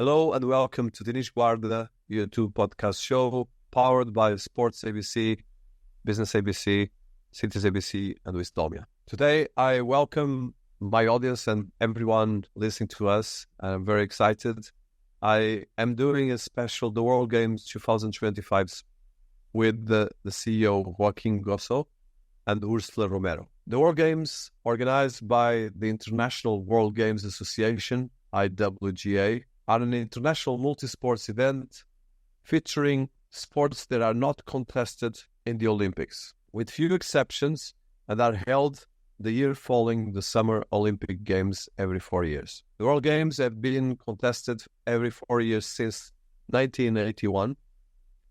Hello and welcome to Dinis Guarda YouTube podcast show powered by Sports ABC, Business ABC, Cities ABC, and Wisdomia. Today, I welcome my audience and everyone listening to us. I'm very excited. I am doing a special The World Games 2025 with the CEO Joachim Gossow and Ursula Romero. The World Games, organized by the International World Games Association, IWGA, are an international multi-sports event featuring sports that are not contested in the Olympics, with few exceptions, and are held the year following the Summer Olympic Games every 4 years. The World Games have been contested every 4 years since 1981,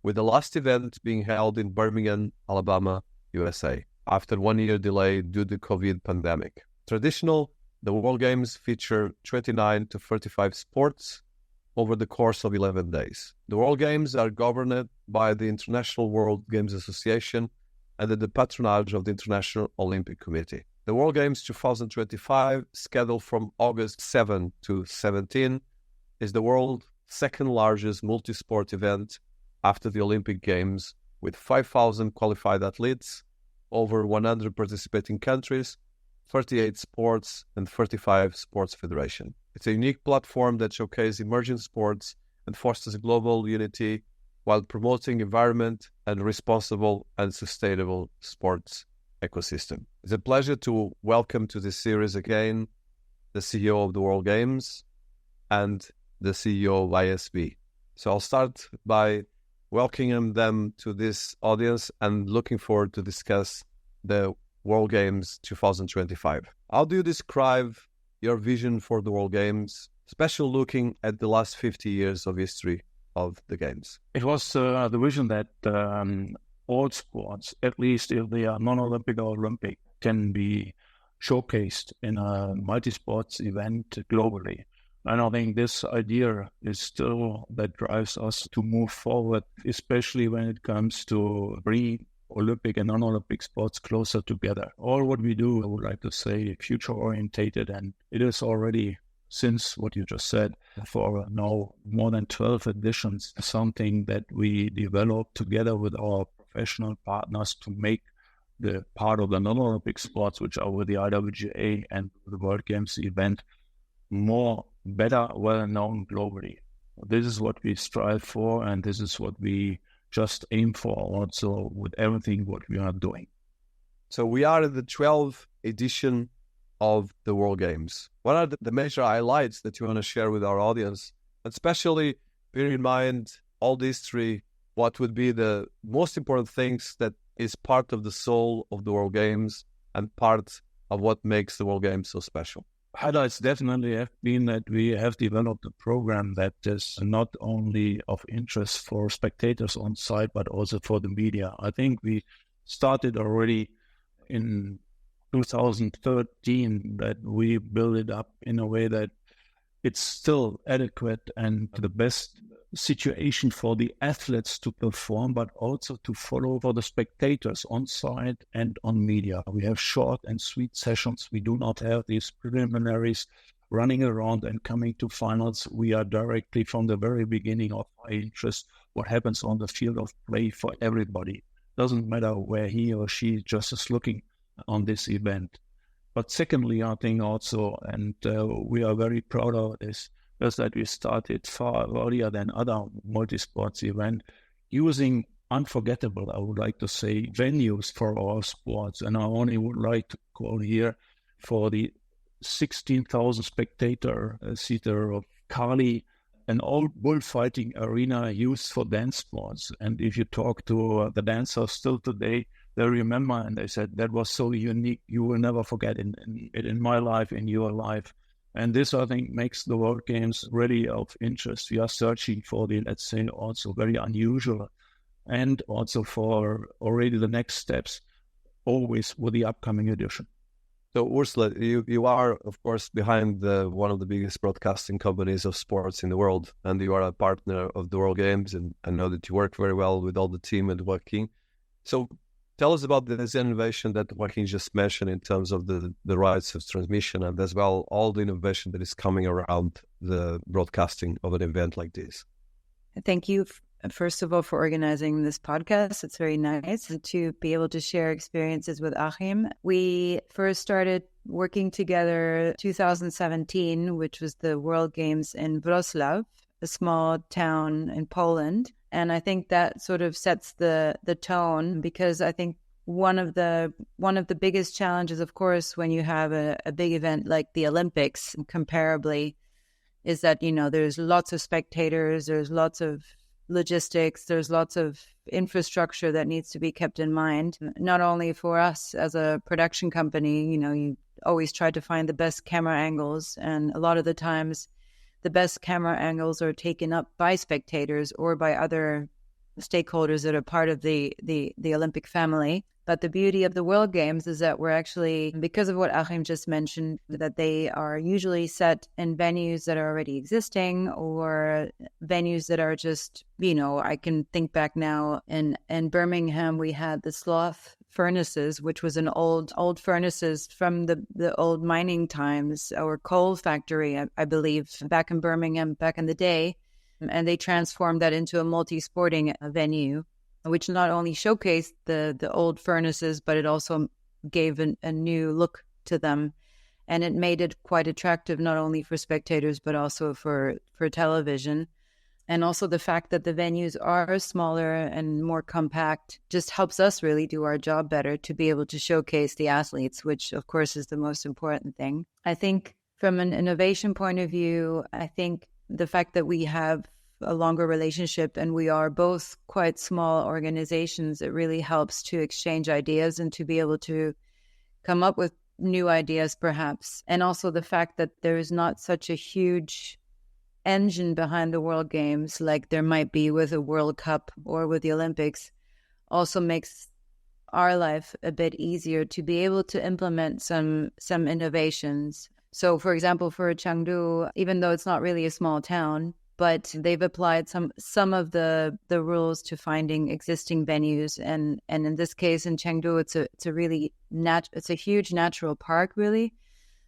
with the last event being held in Birmingham, Alabama, USA, after 1 year delay due to the COVID pandemic. The World Games feature 29 to 35 sports over the course of 11 days. The World Games are governed by the International World Games Association under the patronage of the International Olympic Committee. The World Games 2025, scheduled from August 7 to 17, is the world's second largest multi-sport event after the Olympic Games, with 5,000 qualified athletes, over 100 participating countries, 38 sports, and 35 sports federations. It's a unique platform that showcases emerging sports and fosters global unity while promoting environment and responsible and sustainable sports ecosystem. It's a pleasure to welcome to this series again the CEO of the World Games and the CEO of ISB. So I'll start by welcoming them to this audience and looking forward to discuss the World Games 2025. How do you describe your vision for the World Games, especially looking at the last 50 years of history of the Games? It was the vision that all sports, at least if they are non-Olympic or Olympic, can be showcased in a multi-sports event globally. And I think this idea is still that drives us to move forward, especially when it comes to bringing Olympic and non-Olympic sports closer together. All what we do, I would like to say, future-orientated, and it is already, since what you just said, for now more than 12 editions, something that we developed together with our professional partners to make the part of the non-Olympic sports, which are with the IWGA and the World Games event, better, well-known globally. This is what we strive for, and this is what we just aim for also with everything what we are doing. So we are in the 12th edition of the World Games. What are the major highlights that you want to share with our audience? Especially bearing in mind all the history, what would be the most important things that is part of the soul of the World Games and part of what makes the World Games so special? Highlights definitely have been that we have developed a program that is not only of interest for spectators on site, but also for the media. I think we started already in 2013 that we build it up in a way that it's still adequate and the best situation for the athletes to perform, but also to follow for the spectators on site and on media. We have short and sweet sessions. We do not have these preliminaries running around and coming to finals. We are directly from the very beginning of high interest what happens on the field of play for everybody. Doesn't matter where he or she just is looking on this event. But secondly, I think also, and we are very proud of this, is that we started far earlier than other multi-sports events, using unforgettable, I would like to say, venues for our sports. And I only would like to call here for the 16,000 spectator seater of Cali, an old bullfighting arena used for dance sports. And if you talk to the dancers still today, they remember and they said, that was so unique, you will never forget it in my life, in your life. And this, I think, makes the World Games really of interest. We are searching for the, let's say, also very unusual and also for already the next steps, always with the upcoming edition. So Ursula, you are, of course, behind one of the biggest broadcasting companies of sports in the world, and you are a partner of the World Games, and I know that you work very well with all the team at Joachim. So Tell us about this innovation that Joachim just mentioned in terms of the rights of transmission, and as well all the innovation that is coming around the broadcasting of an event like this. Thank you, first of all, for organizing this podcast. It's very nice to be able to share experiences with Joachim. We first started working together 2017, which was the World Games in Wrocław, a small town in Poland. And I think that sort of sets the tone, because I think one of the biggest challenges, of course, when you have a big event like the Olympics, comparably, is that, there's lots of spectators, there's lots of logistics, there's lots of infrastructure that needs to be kept in mind. Not only for us as a production company, you always try to find the best camera angles, and a lot of the times the best camera angles are taken up by spectators or by other stakeholders that are part of the Olympic family. But the beauty of the World Games is that we're actually, because of what Joachim just mentioned, that they are usually set in venues that are already existing, or venues that are just, I can think back now in Birmingham, we had the Sloth furnaces, which was an old furnaces from the old mining times, or coal factory, I believe, back in Birmingham, back in the day. And they transformed that into a multi-sporting venue, which not only showcased the old furnaces, but it also gave a new look to them. And it made it quite attractive, not only for spectators, but also for television. And also the fact that the venues are smaller and more compact just helps us really do our job better, to be able to showcase the athletes, which of course is the most important thing. I think from an innovation point of view, I think the fact that we have a longer relationship and we are both quite small organizations, it really helps to exchange ideas and to be able to come up with new ideas perhaps. And also the fact that there is not such a huge engine behind the World Games like there might be with a World Cup or with the Olympics also makes our life a bit easier to be able to implement some innovations. So for example, for Chengdu, even though it's not really a small town, but they've applied some of the rules to finding existing venues, and in this case in Chengdu, it's a huge natural park really.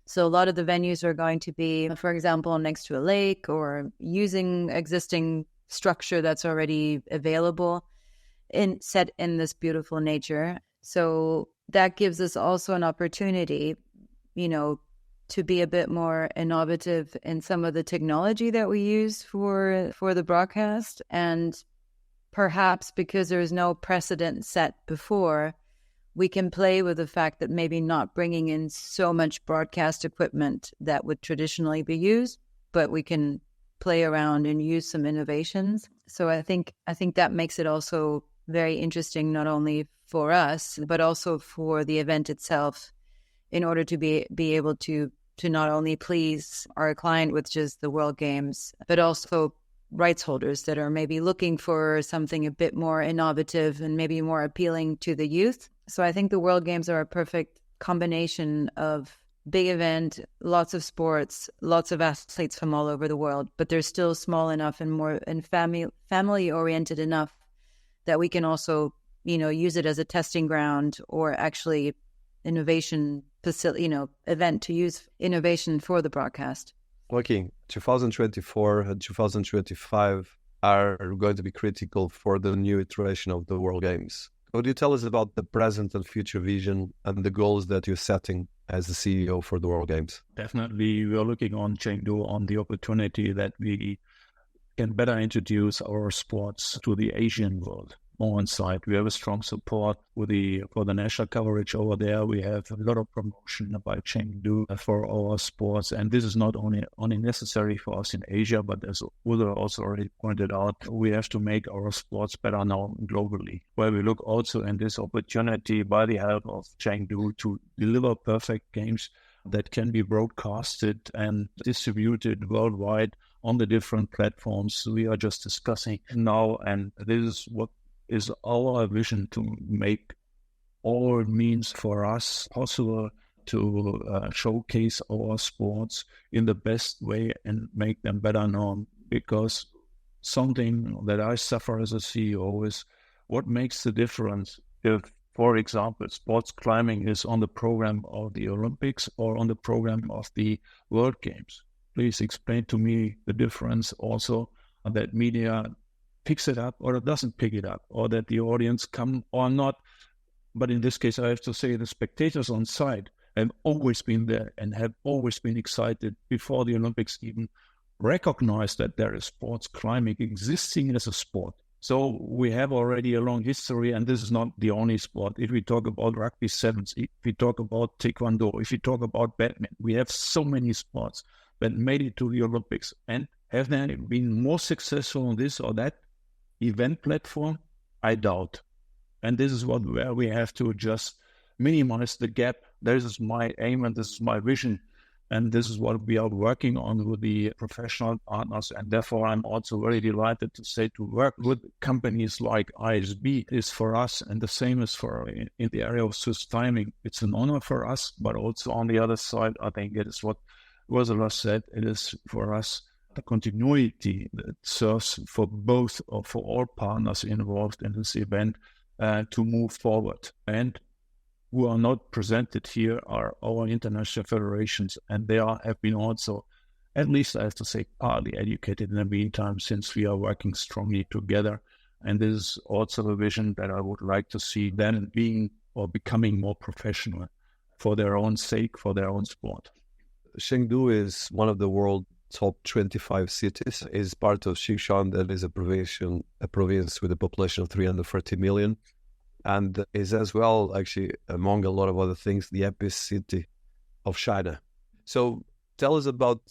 So a lot of the venues are going to be, for example, next to a lake or using existing structure that's already available, set in this beautiful nature. So that gives us also an opportunity, to be a bit more innovative in some of the technology that we use for the broadcast. And perhaps because there is no precedent set before, we can play with the fact that maybe not bringing in so much broadcast equipment that would traditionally be used, but we can play around and use some innovations. So I think that makes it also very interesting, not only for us, but also for the event itself, in order to be able to not only please our client, which is the World Games, but also rights holders that are maybe looking for something a bit more innovative and maybe more appealing to the youth. So I think the World Games are a perfect combination of big event, lots of sports, lots of athletes from all over the world, but they're still small enough and family oriented enough that we can also, use it as a testing ground, or actually innovation facility, event to use innovation for the broadcast. Okay, 2024 and 2025 are going to be critical for the new iteration of the World Games. Could you tell us about the present and future vision and the goals that you're setting as the CEO for the World Games? Definitely, we are looking on Chengdu on the opportunity that we can better introduce our sports to the Asian world. More on site. We have a strong support for the national coverage over there. We have a lot of promotion by Chengdu for our sports, and this is not only necessary for us in Asia, but as Ursula also already pointed out, we have to make our sports better now globally, where we look also in this opportunity by the help of Chengdu to deliver perfect games that can be broadcasted and distributed worldwide on the different platforms we are just discussing now. And this is what is our vision, to make all means for us possible to showcase our sports in the best way and make them better known. Because something that I suffer as a CEO is what makes the difference if for example, sports climbing is on the program of the Olympics or on the program of the World Games. Please explain to me the difference also that media picks it up or it doesn't pick it up, or that the audience come or not. But in this case, I have to say the spectators on site have always been there and have always been excited before the Olympics even recognized that there is sports climbing existing as a sport. So we have already a long history, and this is not the only sport. If we talk about rugby sevens, if we talk about taekwondo, if we talk about badminton, we have so many sports that made it to the Olympics. And have they been more successful on this or that event platform? I doubt. And this is where we have to just minimize the gap. This is my aim and this is my vision. And this is what we are working on with the professional partners. And therefore, I'm also very delighted to say to work with companies like ISB is for us. And the same is for in the area of Swiss timing. It's an honor for us, but also on the other side, I think it is what Ursula said. It is for us the continuity that serves for both or for all partners involved in this event to move forward. And who are not presented here are our international federations, and they have been also, at least I have to say, partly educated in the meantime, since we are working strongly together. And this is also a vision that I would like to see them being or becoming more professional for their own sake, for their own sport. Chengdu is one of the world top 25 cities. Is part of Sichuan, that is a province with a population of 330 million. And is as well, actually, among a lot of other things, the epicity of China. So tell us about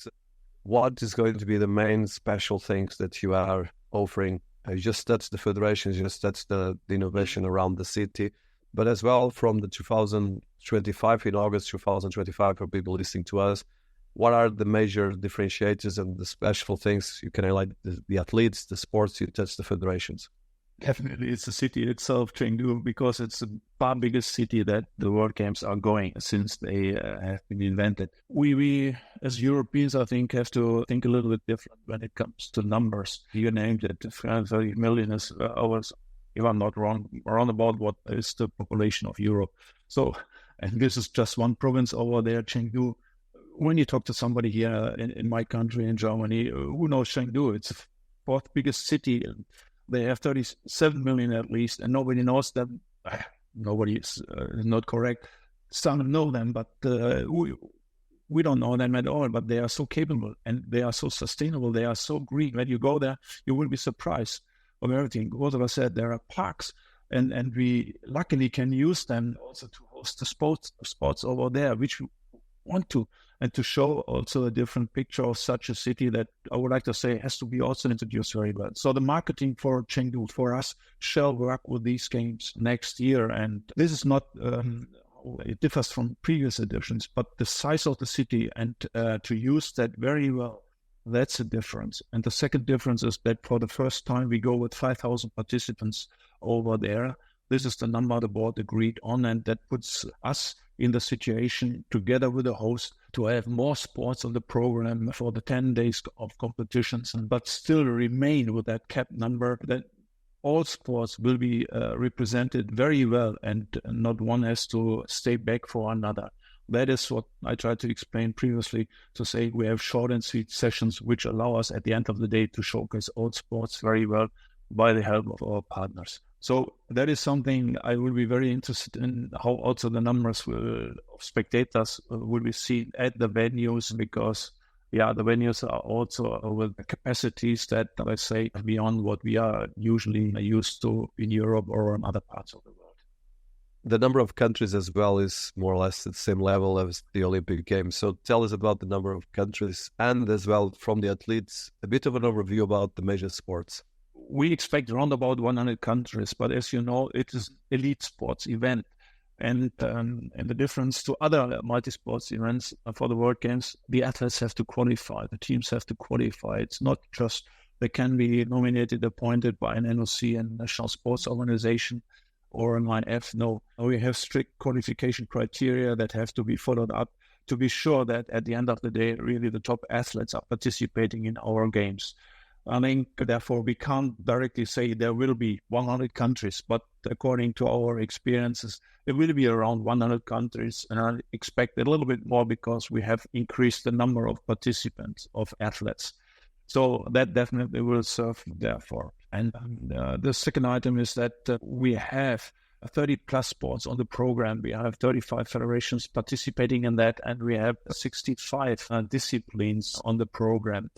what is going to be the main special things that you are offering. You just touched the federations, you just touched the innovation around the city, but as well from the 2025, in August 2025, for people listening to us, what are the major differentiators and the special things you can highlight? The athletes, the sports, you touched the federations. Definitely, it's the city itself, Chengdu, because it's the far biggest city that the World Games are going since they have been invented. We, as Europeans, I think, have to think a little bit different when it comes to numbers. You named it, 330 million is ours, if I'm not wrong, around about what is the population of Europe. So, and this is just one province over there, Chengdu. When you talk to somebody here in my country, in Germany, who knows Chengdu? It's the fourth biggest city. They have 37 million at least, and nobody knows them. Nobody is not correct. Some know them, but we don't know them at all. But they are so capable, and they are so sustainable. They are so green. When you go there, you will be surprised of everything. What I said, there are parks, and we luckily can use them also to host the sports over there, which we want to, and to show also a different picture of such a city that I would like to say has to be also introduced very well. So the marketing for Chengdu, for us, shall work with these games next year. And this is not, it differs from previous editions, but the size of the city and to use that very well, that's a difference. And the second difference is that for the first time, we go with 5,000 participants over there. This is the number the board agreed on, and that puts us in the situation, together with the host, to have more sports on the program for the 10 days of competitions, but still remain with that cap number, that all sports will be represented very well, and not one has to stay back for another. That is what I tried to explain previously, to say we have short and sweet sessions which allow us at the end of the day to showcase all sports very well by the help of our partners. So that is something I will be very interested in, how also the numbers of spectators will be seen at the venues, because the venues are also with capacities that, let's say, beyond what we are usually used to in Europe or in other parts of the world. The number of countries as well is more or less at the same level as the Olympic Games. So tell us about the number of countries, and as well from the athletes, a bit of an overview about the major sports. We expect around about 100 countries, but as you know, it is elite sports event. And the difference to other multi-sports events for the World Games, the athletes have to qualify, the teams have to qualify. It's not just they can be nominated, appointed by an NOC and National Sports Organization or an IF. No, we have strict qualification criteria that have to be followed up to be sure that at the end of the day, really the top athletes are participating in our games. I think, therefore, we can't directly say there will be 100 countries, but according to our experiences, it will be around 100 countries. And I expect a little bit more because we have increased the number of participants, of athletes. So that definitely will serve therefore. And the second item is that we have 30 plus sports on the program. We have 35 federations participating in that, and we have 65 disciplines on the program.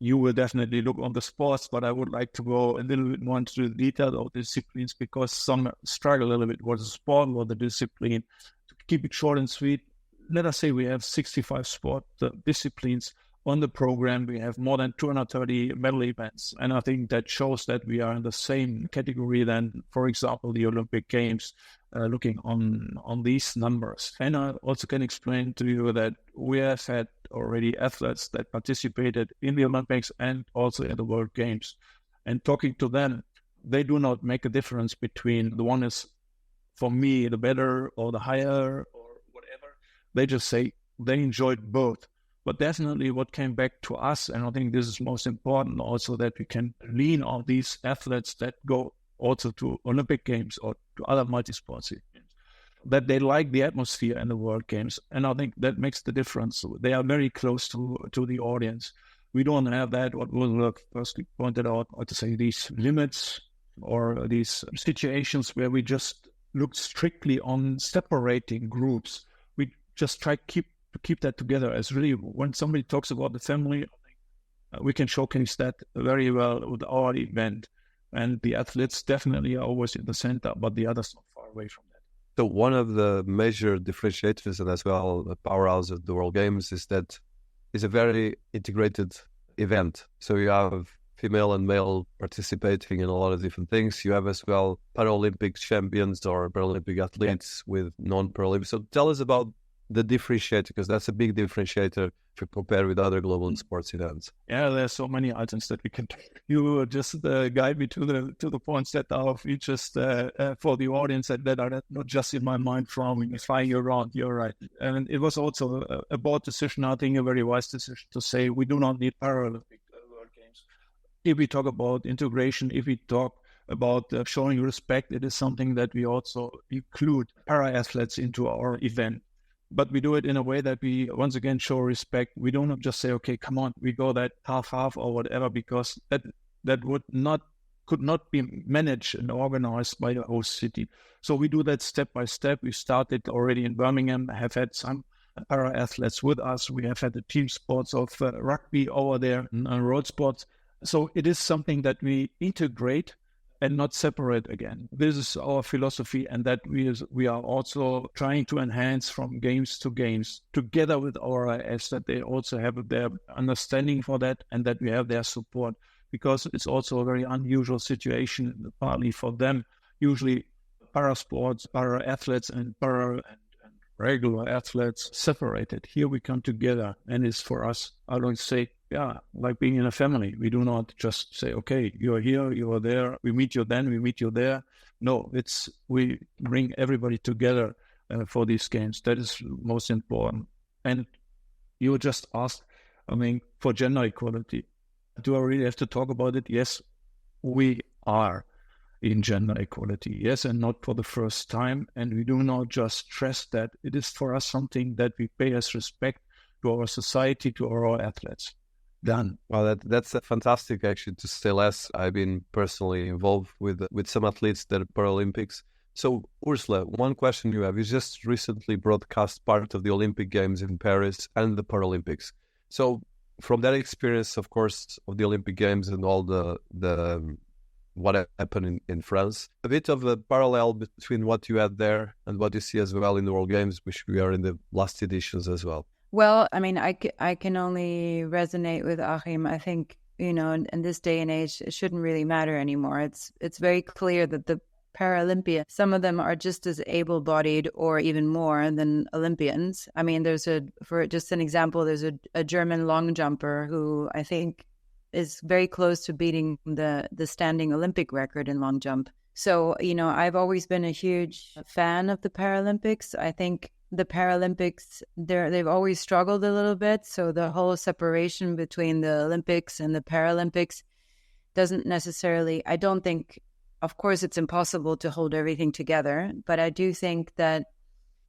You will definitely look on the sports, but I would like to go a little bit more into the detail of the disciplines because some struggle a little bit what the sport or the discipline. To keep it short and sweet, let us say we have 65 sport disciplines on the program. We have more than 230 medal events. And I think that shows that we are in the same category than, for example, the Olympic Games, looking on these numbers. And I also can explain to you that we have had already athletes that participated in the Olympics and also in the World Games. And talking to them, they do not make a difference between the one is, for me, the better or the higher or whatever. They just say they enjoyed both. But definitely what came back to us, and I think this is most important also, that we can lean on these athletes that go also to Olympic Games or to other multi-sports games, that they like the atmosphere in the World Games. And I think that makes the difference. They are very close to the audience. We don't have that, what was first pointed out, or to say these limits or these situations where we just look strictly on separating groups. We just try to keep that together as really when somebody talks about the family, we can showcase that very well with our event. And the athletes definitely are always in the center, but the others not far away from that. So one of the major differentiators and as well the powerhouse of the World Games is that it's a very integrated event. So you have female and male participating in a lot of different things. You have as well Paralympic champions or Paralympic athletes with non-Paralympic. So tell us about the differentiator, because that's a big differentiator if you compare with other global sports events. Yeah, there's so many items that we can. You just guide me to the points that are of interest for the audience that are not just in my mind from flying around. You're right, and it was also a board decision. I think a very wise decision to say we do not need Paralympic World Games. If we talk about integration, if we talk about showing respect, it is something that we also include para-athletes into our event. But we do it in a way that we, once again, show respect. We don't just say, okay, come on, we go that half or whatever, because that could not be managed and organized by the host city. So we do that step by step. We started already in Birmingham, have had some para-athletes with us. We have had the team sports of rugby over there and road sports. So it is something that we integrate and not separate again. This is our philosophy, and that we are also trying to enhance from games to games together with our IS, that they also have their understanding for that and that we have their support, because it's also a very unusual situation, partly for them. Usually para-sports, para-athletes and regular athletes separated. Here we come together, and it's for us, I don't say, like being in a family. We do not just say, okay, you're here, you are there, we meet you then, we meet you there. No, we bring everybody together for these games. That is most important. And you just asked, for gender equality. Do I really have to talk about it? Yes, we are in gender equality. Yes, and not for the first time. And we do not just stress that. It is for us something that we pay as respect to our society, to our athletes. Done. Well, that's fantastic, actually, to say less. I've been personally involved with some athletes that are Paralympics. So, Ursula, one question you have. You just recently broadcast part of the Olympic Games in Paris and the Paralympics. So, from that experience, of course, of the Olympic Games and all the what happened in France, a bit of a parallel between what you had there and what you see as well in the World Games, which we are in the last editions as well. Well, I can only resonate with Joachim. I think, in this day and age, it shouldn't really matter anymore. It's very clear that the Paralympia, some of them are just as able-bodied or even more than Olympians. For just an example, there's a German long jumper who I think is very close to beating the standing Olympic record in long jump. So, I've always been a huge fan of the Paralympics. I think the Paralympics, they've always struggled a little bit. So the whole separation between the Olympics and the Paralympics doesn't necessarily, I don't think, of course, it's impossible to hold everything together, but I do think that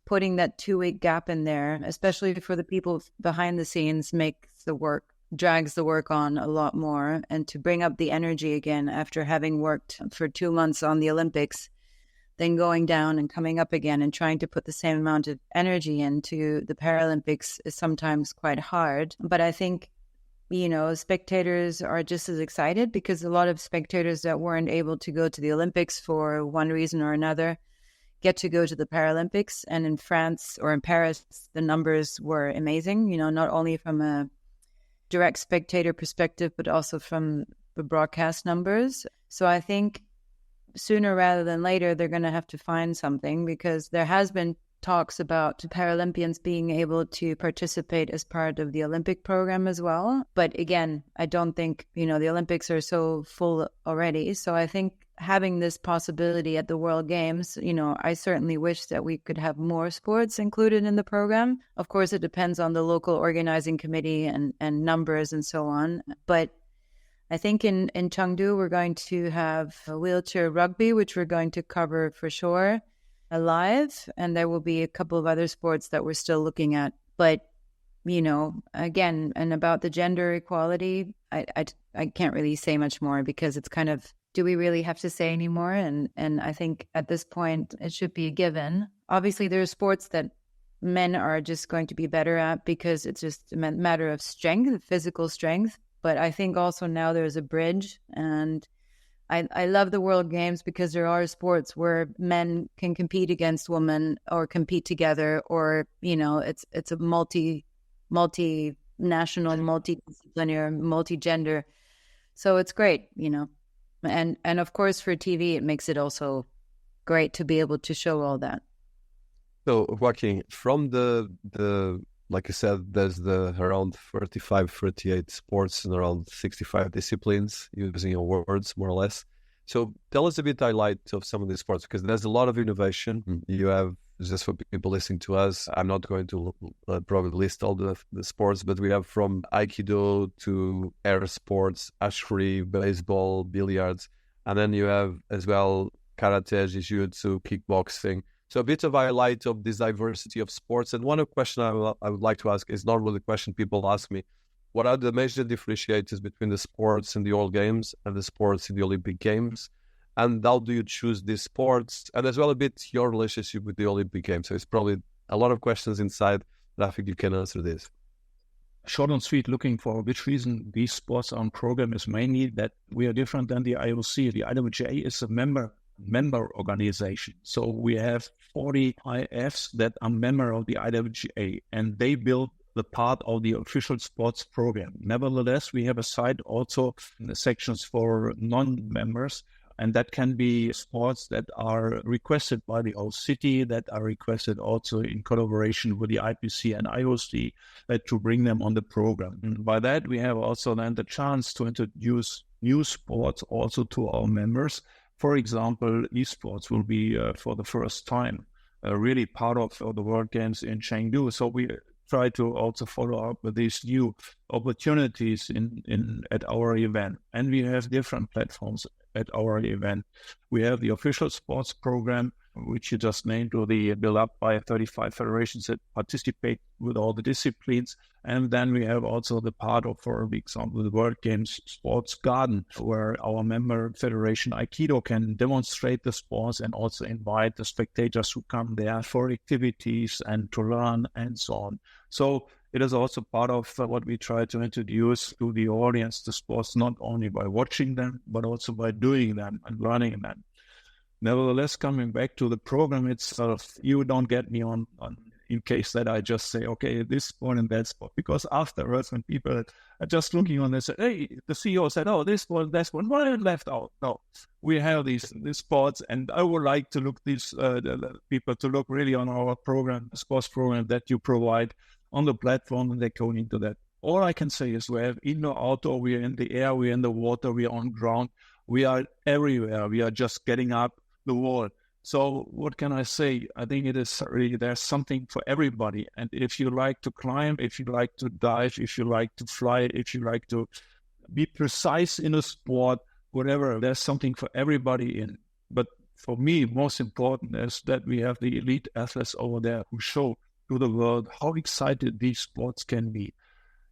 putting that 2-week gap in there, especially for the people behind the scenes, drags the work on a lot more. And to bring up the energy again after having worked for 2 months on the Olympics, then going down and coming up again and trying to put the same amount of energy into the Paralympics is sometimes quite hard. But I think, spectators are just as excited, because a lot of spectators that weren't able to go to the Olympics for one reason or another get to go to the Paralympics. And in France or in Paris, the numbers were amazing, not only from a direct spectator perspective, but also from the broadcast numbers. So I think sooner rather than later, they're going to have to find something, because there has been talks about Paralympians being able to participate as part of the Olympic program as well. But again, I don't think, the Olympics are so full already. So I think having this possibility at the World Games, I certainly wish that we could have more sports included in the program. Of course, it depends on the local organizing committee and numbers and so on. But I think in Chengdu, we're going to have wheelchair rugby, which we're going to cover for sure live. And there will be a couple of other sports that we're still looking at. But, again, and about the gender equality, I can't really say much more, because it's kind of, do we really have to say anymore? And I think at this point, it should be a given. Obviously, there are sports that men are just going to be better at, because it's just a matter of strength, physical strength. But I think also now there's a bridge, and I love the World Games, because there are sports where men can compete against women or compete together, or, it's a multinational, multidisciplinary, multi-gender. So it's great, and of course for TV, it makes it also great to be able to show all that. So Joachim, from the like you said, there's around 35, 38 sports and around 65 disciplines, using your words, more or less. So tell us a bit highlight of some of these sports, because there's a lot of innovation. You have, just for people listening to us, I'm not going to probably list all the sports, but we have from Aikido to air sports, archery, baseball, billiards, and then you have as well karate, jiu-jitsu, kickboxing. So a bit of highlight of this diversity of sports. And one question I would like to ask is normally the question people ask me: what are the major differentiators between the sports in the World Games and the sports in the Olympic Games? And how do you choose these sports? And as well a bit your relationship with the Olympic Games. So it's probably a lot of questions inside, but I think you can answer this. Short and sweet, looking for which reason these sports are on program is mainly that we are different than the IOC. The IWGA is a member organization. So we have 40 IFs that are member of the IWGA, and they build the part of the official sports program. Nevertheless, we have a side also in the sections for non-members, and that can be sports that are requested by the whole city, that are requested also in collaboration with the IPC and IOC, to bring them on the program. And by that, we have also then the chance to introduce new sports also to our members. For example, esports will be for the first time really part of the World Games in Chengdu. So we try to also follow up with these new opportunities at our event. And we have different platforms at our event. We have the official sports program, which you just named, to the built up by 35 federations that participate with all the disciplines. And then we have also the part of, for example, the World Games Sports Garden, where our member federation Aikido can demonstrate the sports and also invite the spectators who come there for activities and to learn and so on. So it is also part of what we try to introduce to the audience, the sports, not only by watching them, but also by doing them and learning them. Nevertheless, coming back to the program itself, you don't get me on in case that I just say, okay, this sport and that sport. Because afterwards, when people are just looking on this, hey, the CEO said, oh, this sport, that sport, why are left out? No, we have these sports, and I would like to look these people to look really on our program, sports program that you provide on the platform, and they go into that. All I can say is we have indoor, outdoor, we are in the air, we are in the water, we are on ground, we are everywhere. We are just getting up the wall. So what can I say? I think it is really, there's something for everybody. And if you like to climb, if you like to dive, if you like to fly, if you like to be precise in a sport, whatever. There's something for everybody in. But for me, most important is that we have the elite athletes over there who show to the world how excited these sports can be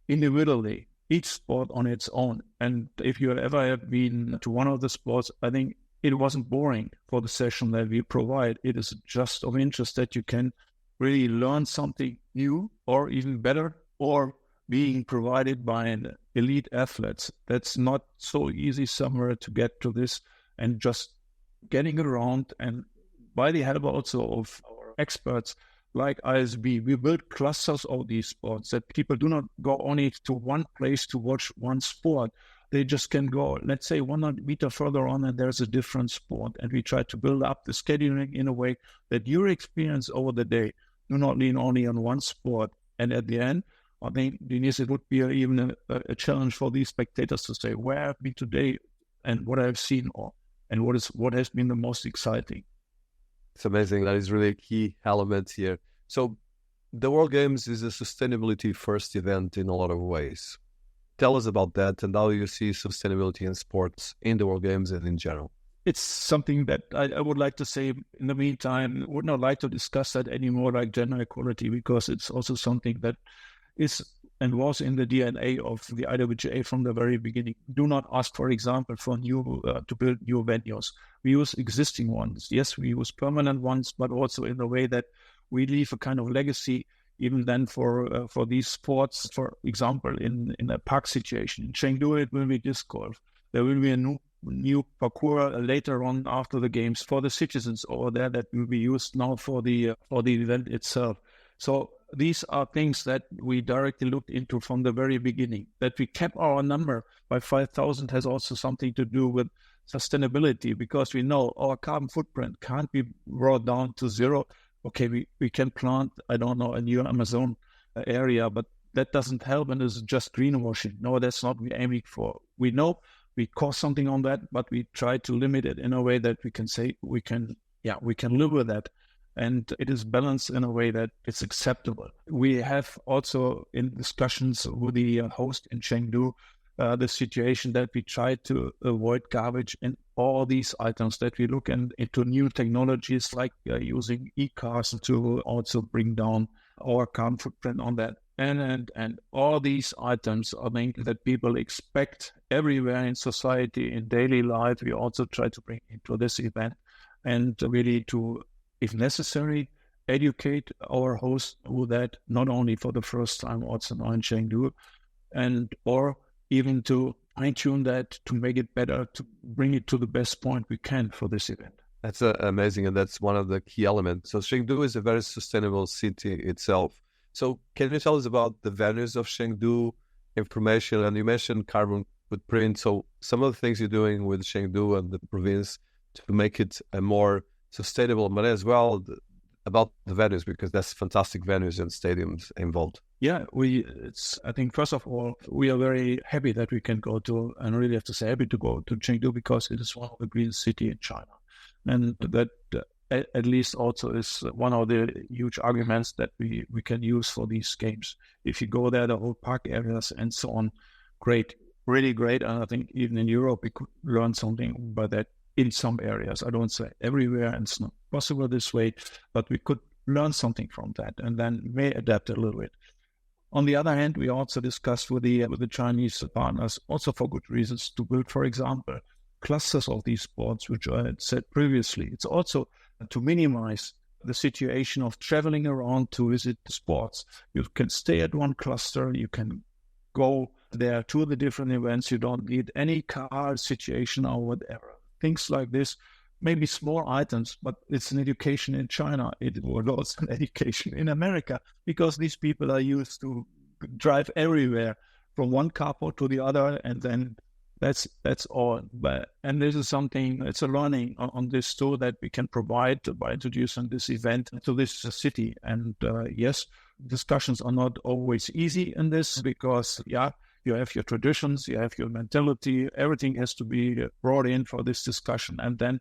individually, each sport on its own. And if you ever have been to one of the sports, I think it wasn't boring for the session that we provide. It is just of interest that you can really learn something new or even better, or being provided by an elite athletes. That's not so easy somewhere to get to this, and just getting around, and by the help also of our experts like ISB, we build clusters of these sports that people do not go only to one place to watch one sport. They just can go, let's say, 100 meters further on, and there's a different sport. And we try to build up the scheduling in a way that your experience over the day do not lean only on one sport. And at the end, I think, Dinis, it would be even a challenge for these spectators to say, where I've been today and what I've seen, and what has been the most exciting. It's amazing. That is really a key element here. So the World Games is a sustainability first event in a lot of ways. Tell us about that and how you see sustainability in sports in the World Games and in general. It's something that I would like to say in the meantime, would not like to discuss that anymore, like gender equality, because it's also something that is and was in the DNA of the IWGA from the very beginning. Do not ask, for example, for to build new venues. We use existing ones. Yes, we use permanent ones, but also in the way that we leave a kind of legacy, even then for these sports. For example, in a park situation, in Chengdu, it will be disc golf. There will be a new parkour later on after the games for the citizens over there that will be used now for the event itself. So these are things that we directly looked into from the very beginning. That we kept our number by 5,000 has also something to do with sustainability, because we know our carbon footprint can't be brought down to zero. Okay, we can plant, I don't know, a new Amazon area, but that doesn't help, and it's just greenwashing. No, that's not what we're aiming for. We know we cost something on that, but we try to limit it in a way that we can say we can live with that. And it is balanced in a way that it's acceptable. We have also in discussions with the host in Chengdu, the situation that we try to avoid garbage in all these items, that we look into new technologies like using e-cars to also bring down our carbon footprint on that. And all these items, I think, that people expect everywhere in society, in daily life, we also try to bring into this event, and really to, if necessary, educate our hosts with that, not only for the first time, also now in Chengdu, or even to fine-tune that, to make it better, to bring it to the best point we can for this event. That's amazing, and that's one of the key elements. So Chengdu is a very sustainable city itself. So can you tell us about the venues of Chengdu, information? And you mentioned carbon footprint. So some of the things you're doing with Chengdu and the province to make it a more sustainable, but as well about the venues, because that's fantastic venues and stadiums involved. Yeah, I think first of all, we are very happy that we can go to, and really have to say happy to go to Chengdu, because it is one of the greenest cities in China. And that at least also is one of the huge arguments that we can use for these games. If you go there, the whole park areas and so on, great, really great. And I think even in Europe, we could learn something by that in some areas. I don't say everywhere, and it's not possible this way, but we could learn something from that and then may adapt a little bit. On the other hand, we also discussed with the Chinese partners, also for good reasons, to build, for example, clusters of these sports, which I had said previously. It's also to minimize the situation of traveling around to visit the sports. You can stay at one cluster, you can go there to the different events, you don't need any car situation or whatever. Things like this, maybe small items, but it's an education in China. It was also an education in America, because these people are used to drive everywhere from one carport to the other, and then that's all. And this is something, it's a learning on this too that we can provide by introducing this event to this city. And yes, discussions are not always easy in this, because you have your traditions, you have your mentality, everything has to be brought in for this discussion, and then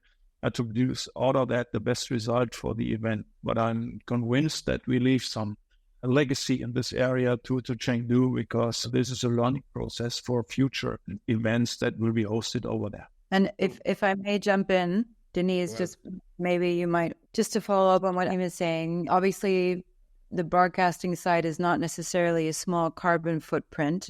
to produce out of that the best result for the event. But I'm convinced that we leave some legacy in this area to Chengdu, because this is a learning process for future events that will be hosted over there. And if I may jump in, Denise, just maybe you might, just to follow up on what Achim is saying, obviously the broadcasting side is not necessarily a small carbon footprint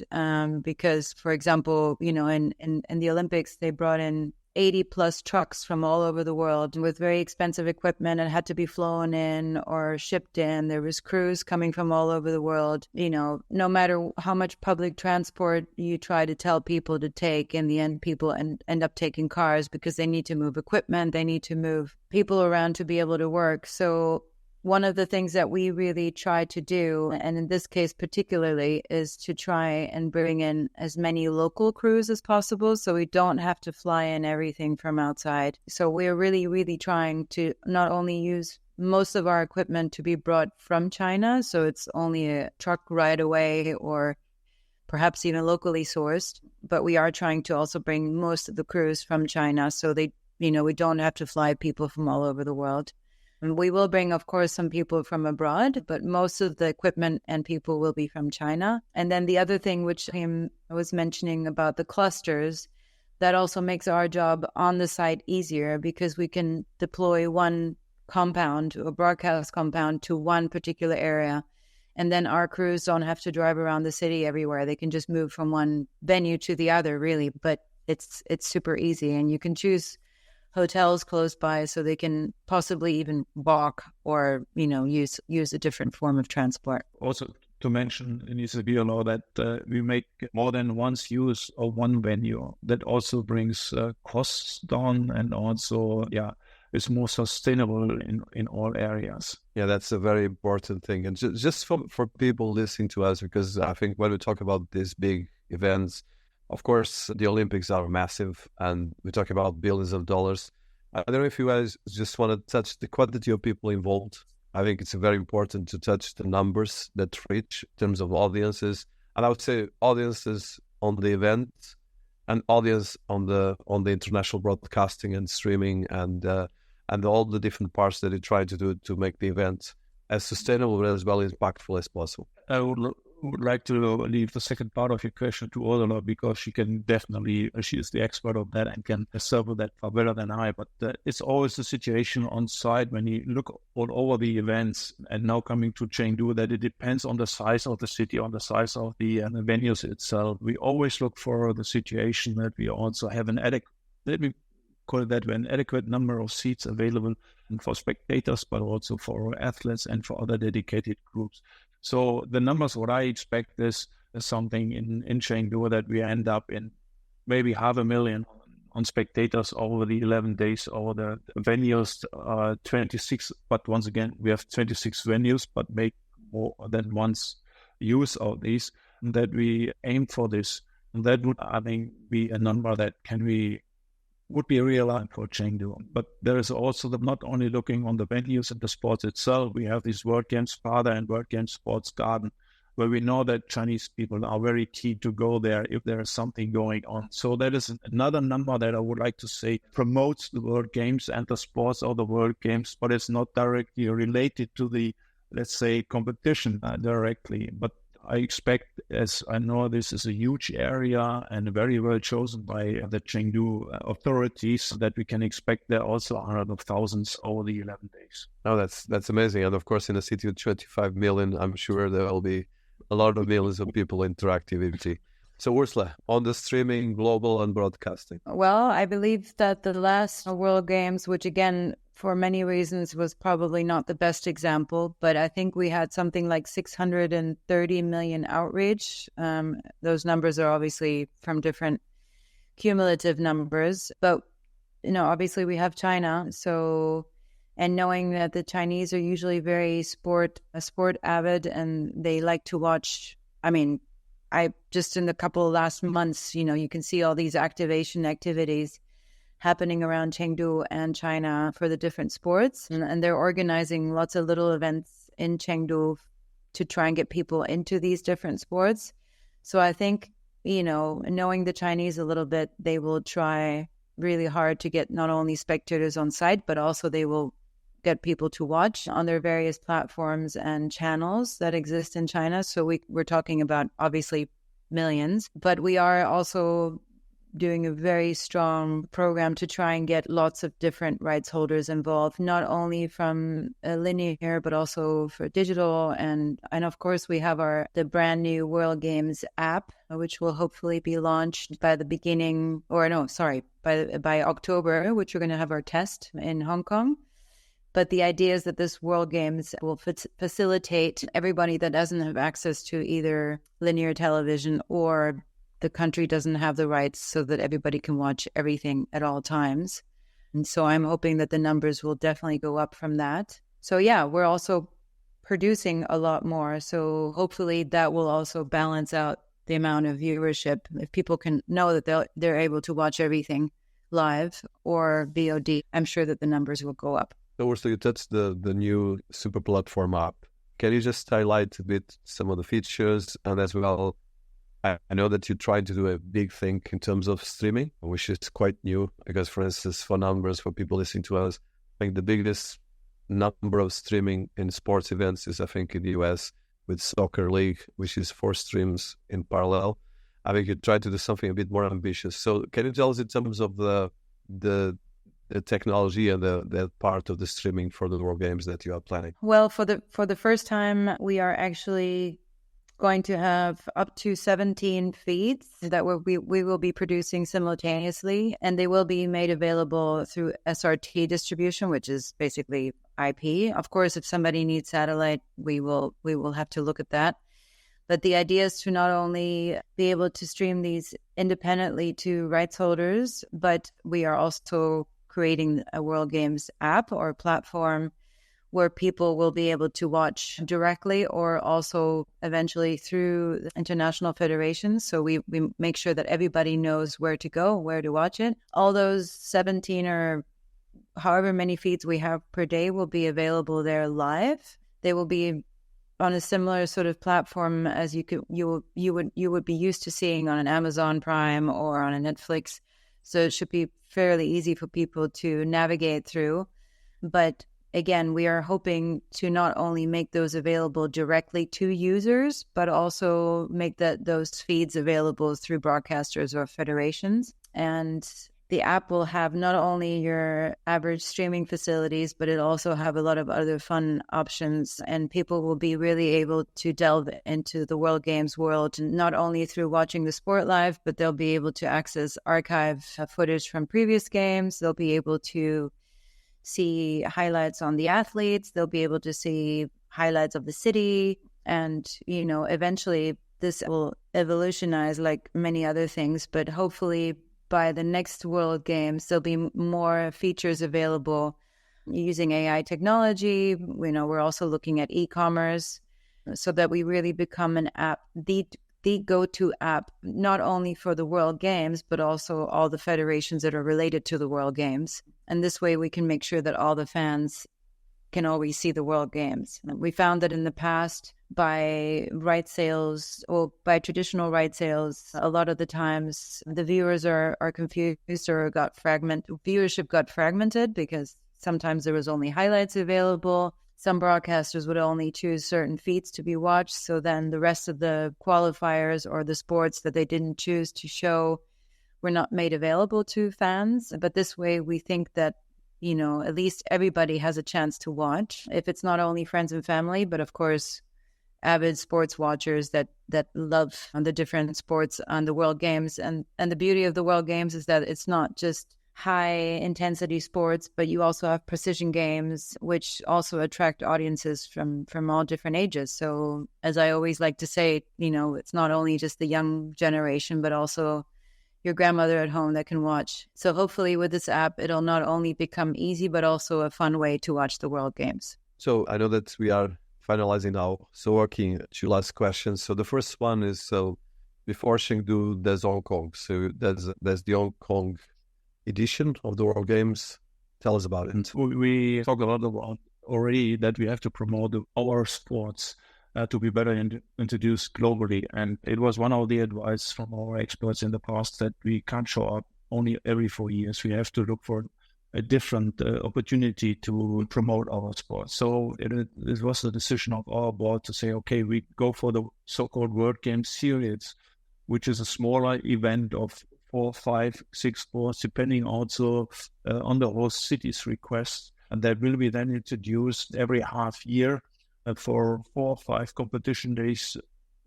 because, for example, in the Olympics, they brought in 80 plus trucks from all over the world with very expensive equipment and had to be flown in or shipped in. There was crews coming from all over the world. No matter how much public transport you try to tell people to take, in the end, people end up taking cars because they need to move equipment. They need to move people around to be able to work. So one of the things that we really try to do, and in this case particularly, is to try and bring in as many local crews as possible so we don't have to fly in everything from outside. So we're really, really trying to not only use most of our equipment to be brought from China, so it's only a truck ride away or perhaps even locally sourced, but we are trying to also bring most of the crews from China so we don't have to fly people from all over the world. And we will bring, of course, some people from abroad, but most of the equipment and people will be from China. And then the other thing, which I was mentioning about the clusters, that also makes our job on the site easier because we can deploy one compound, a broadcast compound, to one particular area. And then our crews don't have to drive around the city everywhere. They can just move from one venue to the other, really. But it's super easy. And you can choose hotels close by so they can possibly even walk or, use a different form of transport. Also to mention, it needs to be allowed that we make more than once use of one venue. That also brings costs down and also, it's more sustainable in all areas. Yeah, that's a very important thing. And just for people listening to us, because I think when we talk about these big events, of course, the Olympics are massive and we talk about billions of dollars. I don't know if you guys just want to touch the quantity of people involved. I think it's very important to touch the numbers that reach in terms of audiences. And I would say audiences on the event and audience on the international broadcasting and streaming and all the different parts that they try to do to make the event as sustainable as well as impactful as possible. I would like to leave the second part of your question to Ursula because she is the expert of that and can serve with that far better than I. But it's always the situation on site when you look all over the events and now coming to Chengdu that it depends on the size of the city, on the size of the venues itself. We always look for the situation that we also have an adequate number of seats available for spectators, but also for athletes and for other dedicated groups. So the numbers, what I expect is something in Chengdu that we end up in maybe 500,000 on spectators over the 11 days, over the venues, 26. But once again, we have 26 venues, but make more than once use of these, and that we aim for this. And that would, I think, be a number that would be realized for Chengdu. But there is also not only looking on the venues and the sports itself, we have this World Games Guarda and World Games Sports Garden, where we know that Chinese people are very keen to go there if there is something going on. So that is another number that I would like to say promotes the World Games and the sports of the World Games, but it's not directly related to the, let's say, competition directly. But I expect, as I know this is a huge area and very well chosen by the Chengdu authorities, that we can expect there also hundreds of thousands over the 11 days. No, that's amazing. And of course, in a city of 25 million, I'm sure there will be a lot of millions of people interactivity. So Ursula, on the streaming, global and broadcasting. Well, I believe that the last World Games, which again, for many reasons, was probably not the best example, but I think we had something like 630 million outreach. Those numbers are obviously from different cumulative numbers, but obviously we have China. So, and knowing that the Chinese are usually very sport avid and they like to watch. I mean, I just in the couple of last months, you can see all these activation activities happening around Chengdu and China for the different sports. And they're organizing lots of little events in Chengdu to try and get people into these different sports. So I think, knowing the Chinese a little bit, they will try really hard to get not only spectators on site, but also they will get people to watch on their various platforms and channels that exist in China. So we're talking about obviously millions, but we are also doing a very strong program to try and get lots of different rights holders involved, not only from linear, but also for digital. And of course, we have the brand new World Games app, which will hopefully be launched by by October, which we're going to have our test in Hong Kong. But the idea is that this World Games will facilitate everybody that doesn't have access to either linear television or the country doesn't have the rights, so that everybody can watch everything at all times. And so I'm hoping that the numbers will definitely go up from that. So yeah, we're also producing a lot more. So hopefully that will also balance out the amount of viewership. If people can know that they're able to watch everything live or VOD, I'm sure that the numbers will go up. So Ursula, you touched the new super platform app. Can you just highlight a bit some of the features? And as well, I know that you tried to do a big thing in terms of streaming, which is quite new. Because, for instance, for numbers, for people listening to us, I think the biggest number of streaming in sports events is, I think, in the US with Soccer League, which is 4 streams in parallel. I think you tried to do something a bit more ambitious. So can you tell us in terms of the technology and the part of the streaming for the World Games that you are planning? Well, for the first time, we are actually going to have up to 17 feeds that we will be producing simultaneously, and they will be made available through SRT distribution, which is basically IP. Of course, if somebody needs satellite, we will have to look at that. But the idea is to not only be able to stream these independently to rights holders, but we are also creating a World Games app or platform where people will be able to watch directly or also eventually through international federations. So we make sure that everybody knows where to go, where to watch it. All those 17 or however many feeds we have per day will be available there live. They will be on a similar sort of platform as you would be used to seeing on an Amazon Prime or on a Netflix. So it should be fairly easy for people to navigate through. But again, we are hoping to not only make those available directly to users, but also make those feeds available through broadcasters or federations. And the app will have not only your average streaming facilities, but it'll also have a lot of other fun options. And people will be really able to delve into the World Games world, not only through watching the sport live, but they'll be able to access archive footage from previous games. They'll be able to see highlights on the athletes. They'll be able to see highlights of the city. And, eventually this will evolutionize like many other things, but hopefully by the next World Games, there'll be more features available using AI technology. We're also looking at e-commerce so that we really become an app, the go-to app, not only for the World Games, but also all the federations that are related to the World Games. And this way we can make sure that all the fans can always see the World Games. We found that in the past, by right sales or by traditional right sales, a lot of the times the viewers are confused or viewership got fragmented because sometimes there was only highlights available. Some broadcasters would only choose certain feeds to be watched. So then the rest of the qualifiers or the sports that they didn't choose to show were not made available to fans. But this way we think that at least everybody has a chance to watch. If it's not only friends and family, but of course, avid sports watchers that love the different sports on the World Games. And the beauty of the World Games is that it's not just high intensity sports, but you also have precision games, which also attract audiences from all different ages. So as I always like to say, it's not only just the young generation, but also your grandmother at home that can watch. So hopefully with this app, it'll not only become easy, but also a fun way to watch the World Games. So I know that we are finalizing now. So working 2 last questions. So the first one is, so before Chengdu, there's Hong Kong. So there's the Hong Kong edition of the World Games. Tell us about it. We talk a lot about already that we have to promote our sports to be better introduced globally. And it was one of the advice from our experts in the past that we can't show up only every 4 years. We have to look for a different opportunity to promote our sport. So it was the decision of our board to say, okay, we go for the so-called World Games series, which is a smaller event of 4, 5, 6 sports, depending also on the host city's request. And that will be then introduced every half year for 4 or 5 competition days.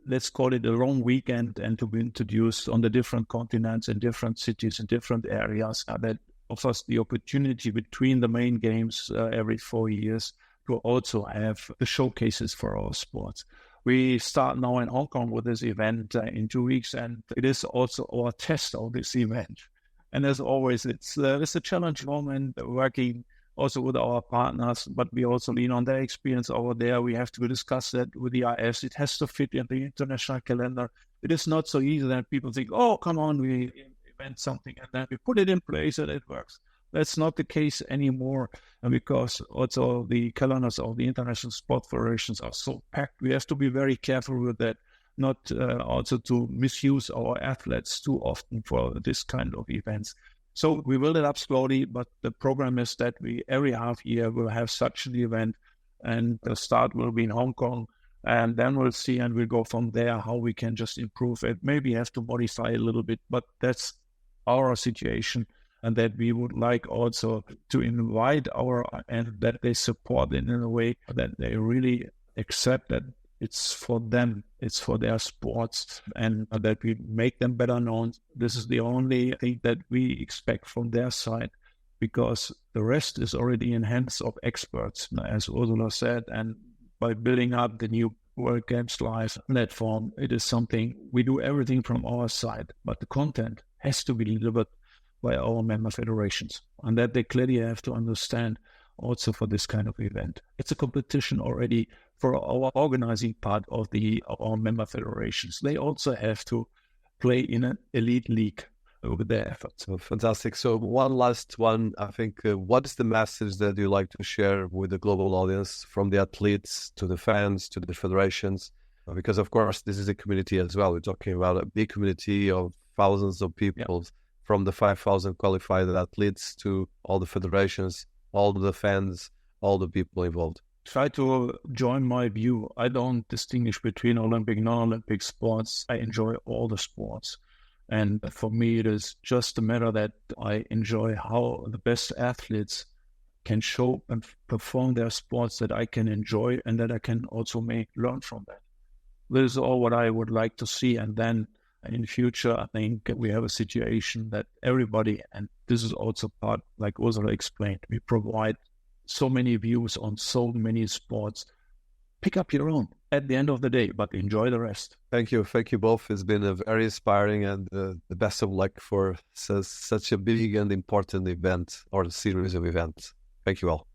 Let's call it a long weekend, and to be introduced on the different continents and different cities and different areas that offers the opportunity between the main games every 4 years to also have the showcases for our sports. We start now in Hong Kong with this event in 2 weeks, and it is also our test of this event. And as always, it's a challenge moment working also with our partners, but we also lean on their experience over there. We have to discuss that with the IFs. It has to fit in the international calendar. It is not so easy that people think, oh, come on, we invent something and then we put it in place and it works. That's not the case anymore, because also the calendars of the international sport federations are so packed. We have to be very careful with that, not also to misuse our athletes too often for this kind of events. So we build it up slowly, but the program is that we every half year will have such an event, and the start will be in Hong Kong, and then we'll see and we'll go from there how we can just improve it. Maybe have to modify a little bit, but that's our situation, and that we would like also to invite and that they support it in a way that they really accept that it's for them, it's for their sports, and that we make them better known. This is the only thing that we expect from their side, because the rest is already in hands of experts, as Ursula said. And by building up the new World Games Live platform, it is something we do everything from our side, but the content has to be delivered by our member federations, and that they clearly have to understand also for this kind of event. It's a competition already for our organizing part of our member federations. They also have to play in an elite league with their efforts. So fantastic. So one last one, I think, what is the message that you like to share with the global audience, from the athletes to the fans to the federations? Because of course, this is a community as well. We're talking about a big community of thousands of people, from the 5,000 qualified athletes to all the federations, all the fans, all the people involved. Try to join my view. I don't distinguish between Olympic and non-Olympic sports. I enjoy all the sports. And for me, it is just a matter that I enjoy how the best athletes can show and perform their sports, that I can enjoy and that I can also learn from that. This is all what I would like to see. And then in the future, I think we have a situation that everybody, and this is also part, like Ursula explained, we provide so many views on so many sports. Pick up your own at the end of the day, but enjoy the rest. Thank you both. It's been a very inspiring, and the best of luck for such a big and important event, or series of events. Thank you all.